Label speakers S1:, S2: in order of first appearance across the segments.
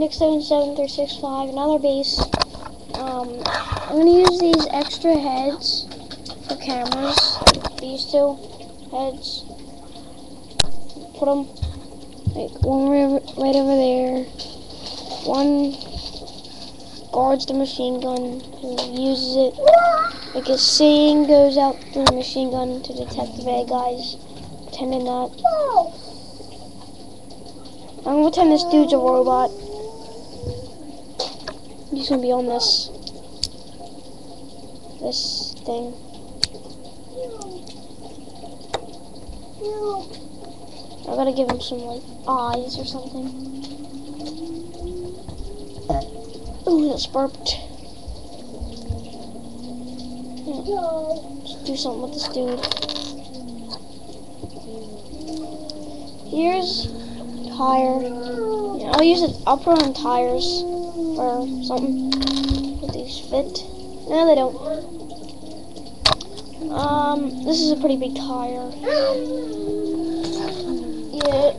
S1: Nick77365, another base. I'm gonna use these extra heads for cameras. These two heads. Put them like one right over there. One guards the machine gun, who uses it like a saying goes out through the machine gun to detect the bad guys. Pretending that. I'm gonna pretend this dude's a robot. He's gonna be on this thing. I gotta give him some like eyes or something. Ooh, that's burped. Let's do something with this dude. Here's tire. Yeah, I'll put on tires or something. Would these fit? No, they don't. This is a pretty big tire. Yeah.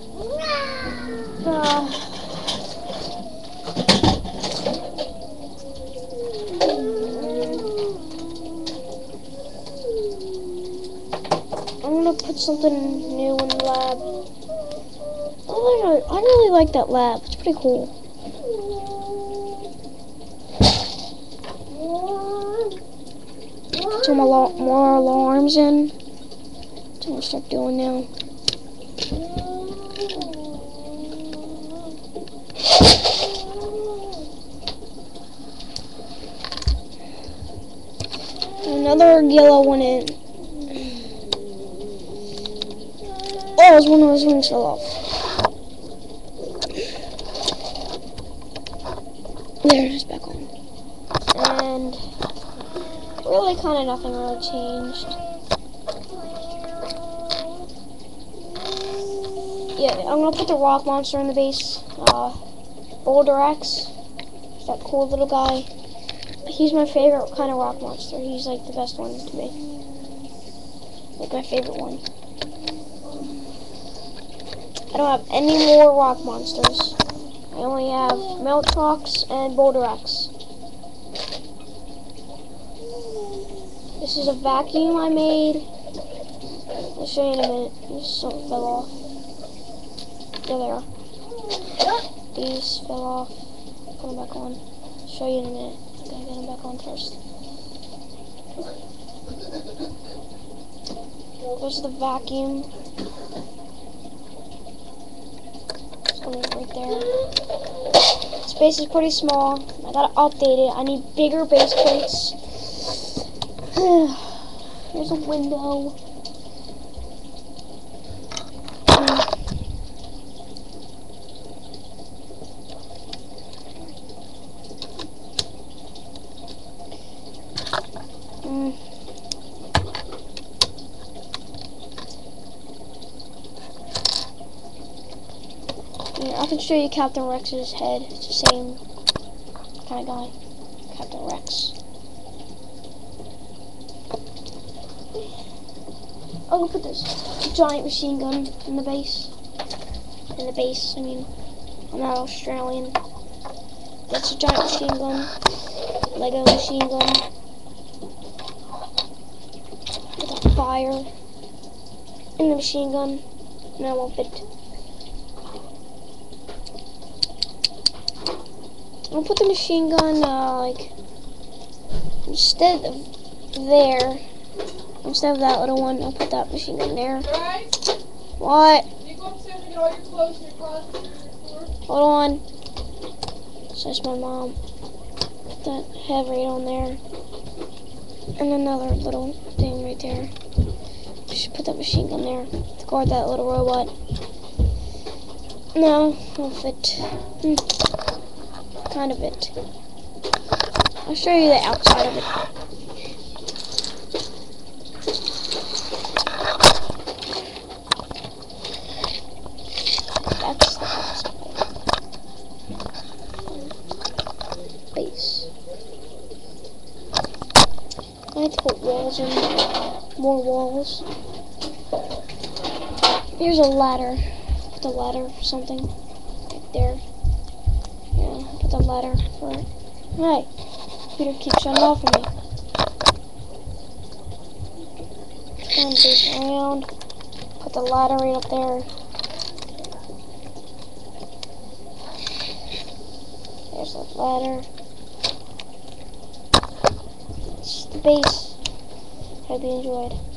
S1: I'm gonna put something new in the lab. I really like that lab. It's pretty cool. Put some more alarms in. That's what I'm gonna start doing now. Another yellow one in. Oh, it's one of those wings fell off. There, it's back on. And really kind of nothing really changed. Yeah, I'm gonna put the rock monster in the base. Boulder X. That cool little guy. He's my favorite kind of rock monster. He's like the best one to me. Like my favorite one. I don't have any more rock monsters. I only have Meltrox and Boulder X. This is a vacuum I made. I'll show you in a minute. This something fell off. There they are. These fell off. Put them back on. I'll show you in a minute. I gotta get them back on first. There's the vacuum. Right there. This base is pretty small. I gotta update it. I need bigger base plates. There's a window. Yeah, I can show you Captain Rex's head. It's the same kind of guy. Captain Rex. I'm gonna put this giant machine gun in the base. I mean, I'm not Australian. That's a giant machine gun. Lego machine gun. With a fire in the machine gun. And I won't fit. I'll put the machine gun, like, instead of that little one, I'll put that machine gun there.
S2: Right?
S1: What?
S2: You go upstairs and get all your clothes and your closet and your floor.
S1: Hold on. So that's my mom. Put that head right on there. And another little thing right there. Just put that machine gun there to guard that little robot. No, won't fit. Kind of it. I'll show you the outside of it. That's the outside. Base. I have to put walls in there. More walls. Here's a ladder. Put the ladder for something. Right there. Yeah. the ladder for it. Hey, Peter keeps running off of me. Turn this around. Put the ladder right up there. There's the ladder. It's the base. Hope you enjoyed.